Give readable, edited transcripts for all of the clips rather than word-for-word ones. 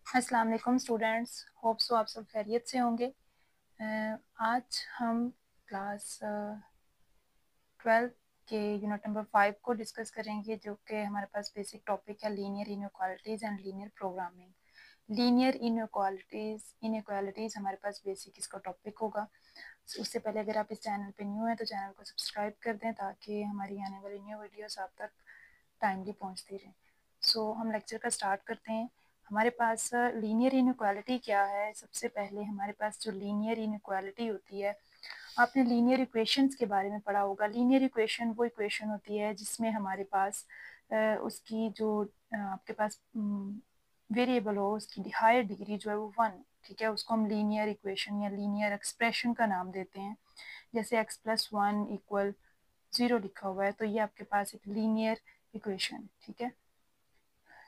अस्सलाम वालेकुम students, hope so आप सब खैरियत से होंगे। आज हम क्लास 12 के यूनिट नंबर 5 को डिस्कस करेंगे, जो कि हमारे पास बेसिक टॉपिक है linear inequalities and linear programming. Linear inequalities हमारे पास बेसिक इसका टॉपिक होगा। उससे पहले अगर आप इस चैनल पे न्यू हैं तो चैनल को सब्सक्राइब कर दें ताकि हमारी आने वाली न्यू वीडियोस आप तक टाइमली पहुंचती रहें। सो हम लेक्चर का स्टार्ट करते हैं। हमारे पास लीनियर इनइक्वालिटी क्या है। सबसे पहले हमारे पास जो लीनियर इनइक्वालिटी होती है, आपने लीनियर इक्वेशंस के बारे में पढ़ा होगा। लीनियर इक्वेशन वो इक्वेशन होती है जिसमें हमारे पास उसकी जो आपके पास वेरिएबल हो, उसकी हायर डिग्री जो है वो 1, ठीक है, उसको हम लीनियर इक्वेशन या लीनियर एक्सप्रेशन का नाम देते हैं। जैसे x+1 = 0 लिखा हुआ है तो ये आपके पास एक लीनियर इक्वेशन, ठीक है।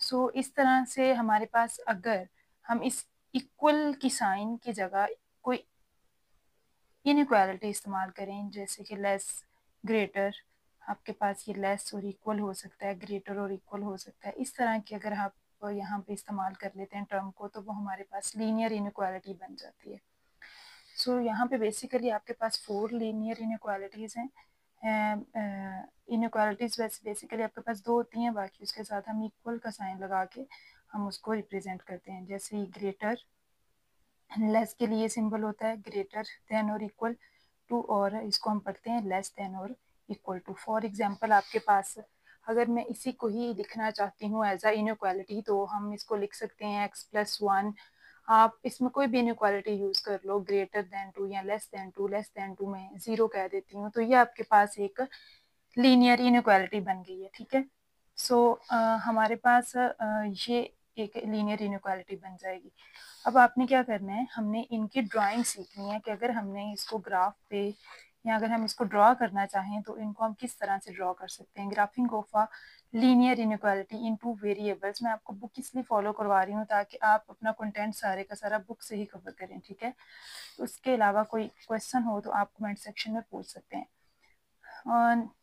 सो इस तरह से हमारे पास अगर हम इस इक्वल की साइन की जगह कोई इनइक्वालिटी इस्तेमाल करें, जैसे कि लेस, ग्रेटर, आपके पास ये लेस और इक्वल हो सकता है, ग्रेटर और इक्वल हो सकता है, इस तरह की अगर आप यहाँ पे इस्तेमाल कर लेते हैं टर्म को, तो वो हमारे पास लीनियर इनइक्वालिटी बन जाती है। सो यहाँ पे बेसिकली आपके पास 4 लीनियर इनइक्वालिटीज़ हैं। इनइक्वालिटीज़ वैसे बेसिकली आपके पास 2 होती हैं, बाकी उसके साथ हम इक्वल का साइन लगा के हम उसको रिप्रेजेंट करते हैं। जैसे ग्रेटर, लेस के लिए सिंबल होता है ग्रेटर देन और इक्वल टू, और इसको हम पढ़ते हैं लेस देन और इक्वल टू। फॉर एग्जांपल आपके पास अगर मैं इसी को ही लिखना चाहती हूँ एज अ इनइक्वालिटी, तो हम इसको लिख सकते हैं x+1। आप इसमें कोई भी इनइक्वालिटी यूज़ कर लो, ग्रेटर देन 2 या लेस देन 2। लेस देन 2 में 0 कह देती हूँ, तो ये आपके पास एक लीनियर इनइक्वालिटी बन गई है, ठीक है। सो हमारे पास ये एक लीनियर इनइक्वालिटी बन जाएगी। अब आपने क्या करना है, हमने इनकी ड्राइंग सीखनी है कि अगर हमने इसको ग्राफ पे या अगर हम इसको ड्रॉ करना चाहें तो इनको हम किस तरह से ड्रॉ कर सकते हैं। Graphic of a linear inequality in 2 variables. मैं आपको बुक इसलिए फॉलो करवा रही हूँ ताकि आप अपना कंटेंट सारे का सारा बुक से ही कवर करें, ठीक है। उसके अलावा कोई क्वेश्चन हो तो आप कमेंट सेक्शन में पूछ सकते हैं।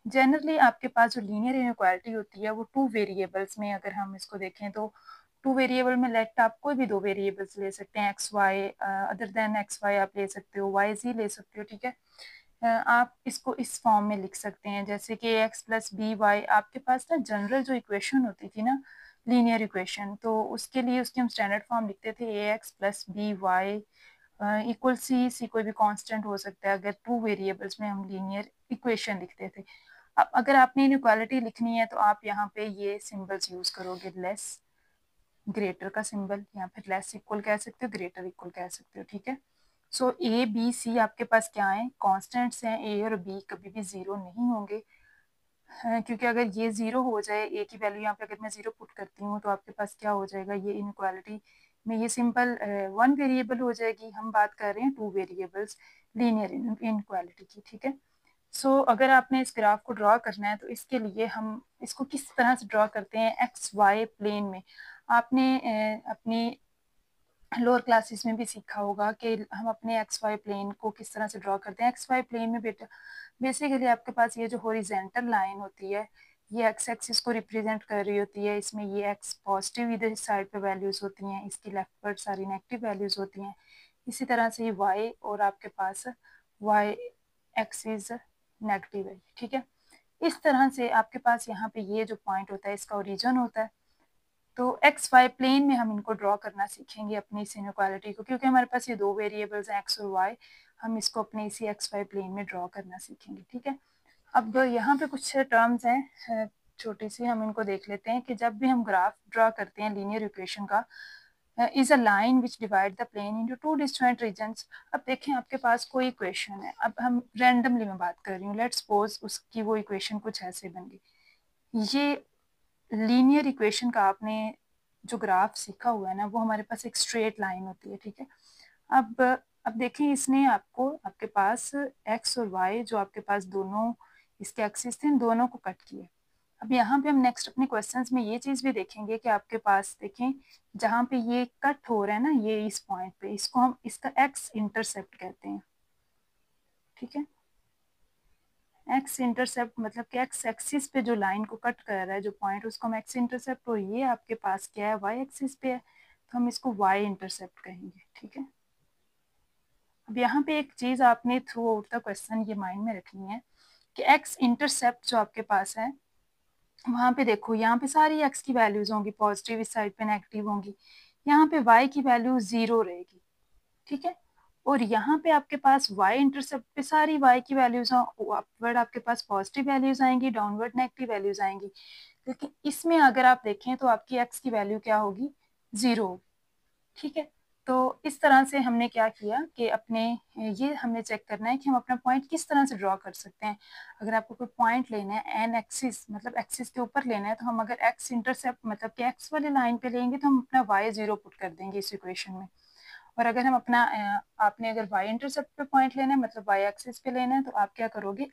जनरली आपके पास जो लीनियर इनइक्वालिटी होती है वो 2 वेरिएबल्स में, अगर हम इसको देखें तो 2 वेरिएबल में लेट आप कोई भी 2 वेरिएबल्स ले सकते हैं। X Y, other than X Y आप ले सकते हो, वाई जी ले सकते हो, ठीक है। आप इसको इस फॉर्म में लिख सकते हैं जैसे कि x+by। आपके पास ना जनरल जो इक्वेशन होती थी ना लीनियर इक्वेशन, तो उसके लिए उसकी हम स्टैंडर्ड फॉर्म लिखते थे ax+by इक्वल सी कोई भी कांस्टेंट हो सकता है, अगर 2 वेरिएबल्स में हम लीनियर इक्वेशन लिखते थे। अब अगर आपने इनइक्वालिटी लिखनी है तो आप यहाँ पे ये सिंबल्स यूज करोगे, लेस, ग्रेटर का सिंबल, या फिर लेस इक्वल कह सकते हो, ग्रेटर इक्वल कह सकते हो, ठीक है। सो ए बी सी आपके पास क्या है, कॉन्स्टेंट्स हैं। ए और बी कभी भी 0 नहीं होंगे, क्योंकि अगर ये 0 हो जाए, ए की वैल्यू यहाँ पे अगर मैं 0 पुट करती हूँ तो आपके पास क्या हो जाएगा, ये इनइक्वालिटी में ये सिंपल 1 वेरिएबल हो जाएगी। हम बात कर रहे हैं 2 वेरिएबल्स लीनियर इनइक्वालिटी की, ठीक है। सो अगर आपने इस ग्राफ को ड्रॉ करना है तो इसके लिए हम इसको किस तरह से ड्रॉ करते हैं, एक्स वाई प्लेन में। आपने अपनी लोअर क्लासेस में भी सीखा होगा कि हम अपने एक्स वाई प्लेन को किस तरह से ड्रॉ करते हैं। एक्स वाई प्लेन में बेटा बेसिकली आपके पास ये जो हॉरिजेंटल लाइन होती है ये एक्स एक्सिस को रिप्रेजेंट कर रही होती है। इसमें ये एक्स पॉजिटिव इधर साइड पे वैल्यूज होती हैं, इसकी लेफ्ट पर सारी नेगेटिव वैल्यूज होती हैं। इसी तरह से ये वाई और आपके पास वाई एक्सिस नेगेटिव है, ठीक है। इस तरह से आपके पास यहाँ पे ये जो पॉइंट होता है इसका ओरिजिन होता है। तो एक्स वाई प्लेन में हम इनको ड्रॉ करना सीखेंगे अपनी इस इनइक्वालिटी को, क्योंकि हमारे पास ये 2 वेरिएबल्स हैं एक्स और वाई। हम इसको अपने इसी एक्स वाई प्लेन में ड्रॉ करना सीखेंगे, ठीक है। अब यहाँ पे कुछ टर्म्स हैं छोटी सी, हम इनको देख लेते हैं कि जब भी हम ग्राफ ड्रॉ करते हैं लीनियर इक्वेशन का, is a line which divide the plane into 2 distinct regions. अब देखें आपके पास कोई इक्वेशन है, अब हम रैंडमली मैं बात कर रही हूँ, लेट्स सपोज उसकी वो इक्वेशन कुछ ऐसे बन गई। ये लीनियर इक्वेशन का आपने जो ग्राफ सीखा हुआ है ना, वो हमारे पास एक स्ट्रेट लाइन होती है, ठीक है। अब देखें इसने आपको आपके पास एक्स और वाई जो आपके पास दोनों इसके एक्सिस थे, इन दोनों को कट किए। अब यहाँ पे हम नेक्स्ट अपने क्वेश्चंस में ये चीज़ भी देखेंगे कि आपके पास देखें जहाँ पे ये कट हो रहा है ना, ये इस पॉइंट पे, इसको हम इसका एक्स इंटरसेप्ट कहते हैं, ठीक है। एक्स इंटरसेप्ट मतलब कि एक्स एक्सिस पे जो लाइन को कट कर रहा है जो पॉइंट, उसको हम एक्स इंटरसेप्ट, और ये आपके पास क्या है, वाई एक्सिस पे है। तो हम इसको y इंटरसेप्ट कहेंगे, ठीक है। अब यहाँ पे एक चीज़ आपने थ्रू आउट द क्वेश्चन ये माइंड में रखनी है कि x इंटरसेप्ट जो आपके पास है वहाँ पे देखो, यहाँ पे सारी x की वैल्यूज होंगी, पॉजिटिव इस साइड पे नेगेटिव होंगी, यहाँ पे y की वैल्यू 0 रहेगी, ठीक है। और यहाँ पे आपके पास y इंटरसेप्ट पे सारी y की वैल्यूज अपवर्ड आपके पास पॉजिटिव वैल्यूज आएंगी, डाउनवर्ड नेगेटिव वैल्यूज आएंगी। लेकिन इसमें अगर आप देखें तो आपकी x की वैल्यू क्या होगी, 0, ठीक है। तो इस तरह से हमने क्या किया कि अपने ये हमने चेक करना है कि हम अपना पॉइंट किस तरह से ड्रॉ कर सकते हैं। अगर आपको कोई पॉइंट लेना है एन एक्सिस, मतलब एक्सिस के ऊपर लेना है, तो हम अगर एक्स इंटरसेप्ट मतलब कि एक्स वाली लाइन पे लेंगे तो हम अपना वाई 0 पुट कर देंगे इस इक्वेशन में। और अगर हम अपना आपने अगर वाई इंटरसेप्ट पे पॉइंट लेना है, मतलब वाई एक्सिस पे लेना है, तो आप क्या करोगे,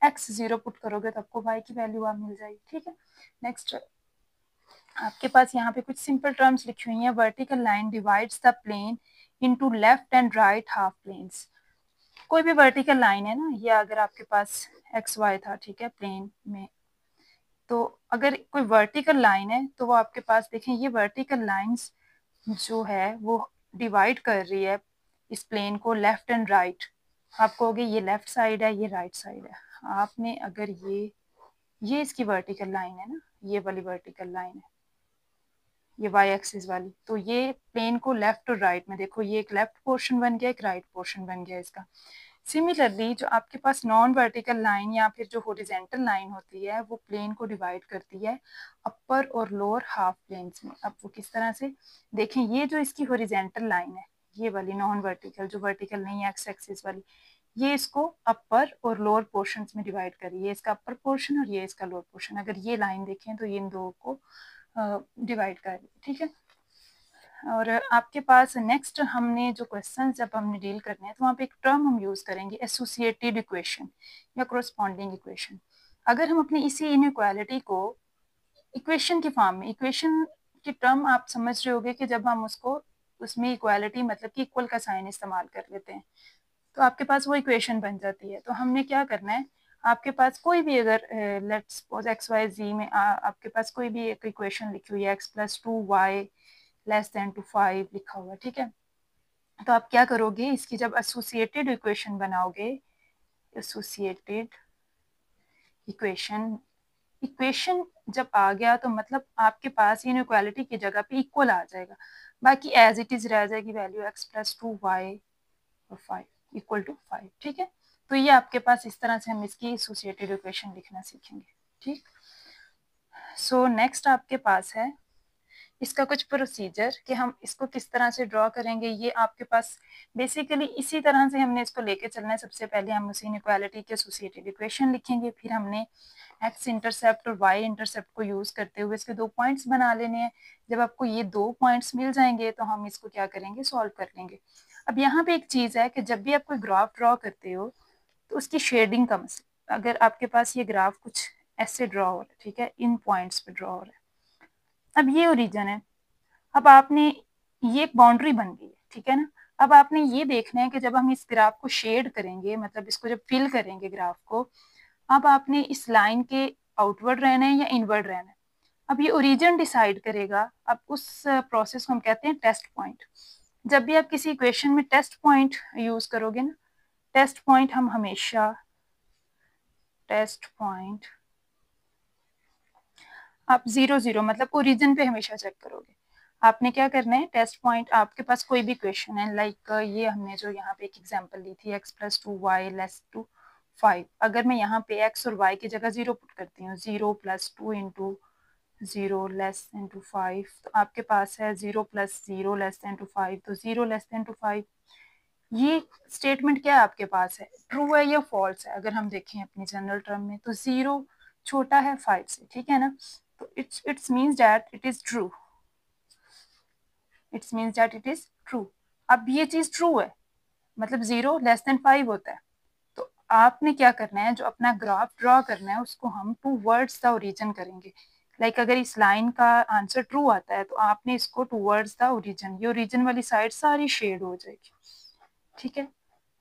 एक्स 0 पुट करोगे तो आपको वाई की वैल्यू आप मिल जाएगी, ठीक है। नेक्स्ट आपके पास यहाँ पे कुछ सिंपल टर्म्स लिखी हुई हैं। Vertical line divides the plane into left and right half planes. कोई भी वर्टिकल लाइन है ना, ये अगर आपके पास एक्स वाई था, ठीक है, प्लेन में, तो अगर कोई वर्टिकल लाइन है तो वो आपके पास देखें, ये वर्टिकल लाइंस जो है वो डिवाइड कर रही है इस प्लेन को लेफ्ट एंड राइट। आप कहोगे ये लेफ्ट साइड है, ये राइट साइड है। आपने अगर ये इसकी वर्टिकल लाइन है ना, ये वाली वर्टिकल लाइन है, ये वाई एक्सिस वाली, तो ये प्लेन को लेफ्ट और राइट में देखो, ये एक लेफ्ट पोर्शन बन गया, एक राइट पोर्शन बन गया इसका। सिमिलरली जो आपके पास नॉन वर्टिकल लाइन या फिर जो हॉरिजॉन्टल लाइन होती है वो प्लेन को डिवाइड करती है अपर और लोअर हाफ प्लेन्स में। अब वो किस तरह से देखें, ये जो इसकी हॉरिजॉन्टल लाइन है, ये वाली नॉन वर्टिकल, जो वर्टिकल नहीं है एक्स एक्सिस वाली, ये इसको अपर और लोअर पोर्शंस में डिवाइड करी, ये इसका अपर पोर्शन और ये इसका लोअर पोर्शन। अगर ये लाइन देखें तो ये इन दो को डिवाइड कर रही है, ठीक है। और आपके पास नेक्स्ट हमने जो क्वेश्चन जब हमने डील करने हैं तो वहाँ पे एक टर्म हम यूज़ करेंगे, एसोसिएटेड इक्वेशन या कोरोस्पॉन्डिंग इक्वेशन। अगर हम अपनी इसी इनइक्वालिटी को इक्वेशन के फॉर्म में, इक्वेशन की टर्म आप समझ रहे होगे कि जब हम उसको उसमें इक्वालिटी मतलब कि इक्वल का साइन इस्तेमाल कर लेते हैं तो आपके पास वो इक्वेशन बन जाती है। तो हमने क्या करना है, आपके पास कोई भी अगर लेट्स सपोज एक्स वाई जी में आपके पास कोई भी एक इक्वेशन लिखी हुई है, X plus 2y less than to 5 लिखा हुआ है, ठीक है। तो आप क्या करोगे, इसकी जब एसोसिएटेड इक्वेशन बनाओगे, एसोसिएटेड इक्वेशन, इक्वेशन जब आ गया तो मतलब आपके पास इनइक्वालिटी की जगह पे इक्वल आ जाएगा, बाकी एज इट इज रह जाएगी वैल्यू एक्स प्लस 2y और 5 इक्वल टू 5, ठीक है। तो ये आपके पास इस तरह से हम इसकी एसोसिएटेड इक्वेशन लिखना सीखेंगे, ठीक। सो नेक्स्ट आपके पास है इसका कुछ प्रोसीजर कि हम इसको किस तरह से ड्रॉ करेंगे। ये आपके पास बेसिकली इसी तरह से हमने इसको लेके चलना है। सबसे पहले हम उसी इनइक्वालिटी के एसोसिएटेड इक्वेशन लिखेंगे, फिर हमने एक्स इंटरसेप्ट और वाई इंटरसेप्ट को यूज़ करते हुए इसके दो पॉइंट्स बना लेने हैं। जब आपको ये दो पॉइंट्स मिल जाएंगे तो हम इसको क्या करेंगे, सॉल्व कर लेंगे। अब यहाँ पे एक चीज़ है कि जब भी आप कोई ग्राफ ड्रॉ करते हो तो उसकी शेडिंग का मसला, अगर आपके पास ये ग्राफ कुछ ऐसे ड्रॉ हो रहा है, ठीक है, इन पॉइंट्स पे ड्रॉ हो रहा है, अब ये ओरिजिन है, अब आपने ये एक बाउंड्री बन गई है, ठीक है ना। अब आपने ये देखना है कि जब हम इस ग्राफ को शेड करेंगे, मतलब इसको जब फिल करेंगे ग्राफ को, अब आपने इस लाइन के आउटवर्ड रहना है या इनवर्ड रहना है। अब ये ओरिजिन डिसाइड करेगा। अब उस प्रोसेस को हम कहते हैं टेस्ट पॉइंट। जब भी आप किसी इक्वेशन में टेस्ट पॉइंट यूज करोगे ना, टेस्ट पॉइंट हम हमेशा टेस्ट पॉइंट आप 0 0 मतलब ओरिजिन पे हमेशा चेक करोगे। आपने क्या करना है, टेस्ट पॉइंट आपके पास कोई भी क्वेश्चन है, लाइक ये हमने जो यहाँ पे एक एग्जांपल ली थी x plus 2y less to 5, अगर मैं यहाँ पे x और y की जगह 0 पुट करती हूँ, 0 plus 2 into 0 less than to 5, तो आपके पास है 0 प्लस 0 लेस देन टू 5, तो 0 लेस देन टू 5। ये स्टेटमेंट क्या है आपके पास है, ट्रू है या फॉल्स है। अगर हम देखें अपनी जनरल टर्म में तो 0 छोटा है 5 से, ठीक है ना, तो it's means that it is true, it's means that it is true. अब ये चीज ट्रू है, मतलब 0 लेस देन 5 होता है, तो आपने क्या करना है, जो अपना ग्राफ ड्रॉ करना है उसको हम टूवर्ड्स द ओरिजिन करेंगे। लाइक अगर इस लाइन का आंसर ट्रू आता है तो आपने इसको टूवर्ड्स द ओरिजिन, ये ओरिजिन वाली साइड सारी शेड हो जाएगी, ठीक है।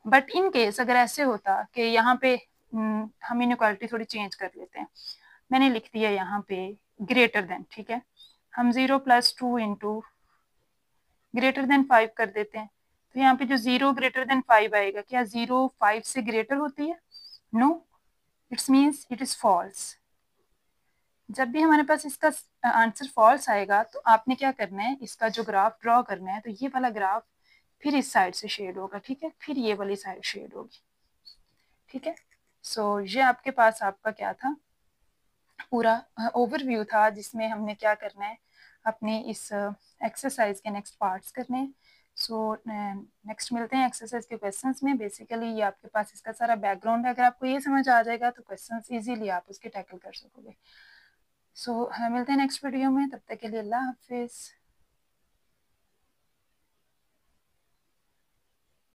बट इन केस अगर ऐसे होता कि यहाँ पे हम इनइक्वालिटी थोड़ी चेंज कर लेते हैं, मैंने लिख दिया यहाँ पे ग्रेटर देन, ठीक है, हम 0 प्लस 2 इंटू ग्रेटर देन 5 कर देते हैं, तो यहाँ पे जो 0 ग्रेटर देन 5 आएगा, क्या 0 5 से ग्रेटर होती है? No, it's means it is false. जब भी हमारे पास इसका आंसर फॉल्स आएगा तो आपने क्या करना है, इसका जो ग्राफ ड्रॉ करना है, तो ये वाला ग्राफ फिर इस साइड से शेड होगा, ठीक है, फिर ये वाली साइड शेड होगी, ठीक है। सो ये आपके पास आपका क्या था, पूरा ओवरव्यू था, जिसमें हमने क्या करना है, अपने इस एक्सरसाइज के नेक्स्ट पार्ट्स करने हैं। सो नेक्स्ट मिलते हैं एक्सरसाइज के क्वेश्चंस में। बेसिकली ये आपके पास इसका सारा बैकग्राउंड है, अगर आपको ये समझ आ जाएगा तो क्वेश्चंस इजीली आप उसके टैकल कर सकोगे। सो मिलते हैं नेक्स्ट वीडियो में, तब तक के लिए अल्लाह हाफिज़।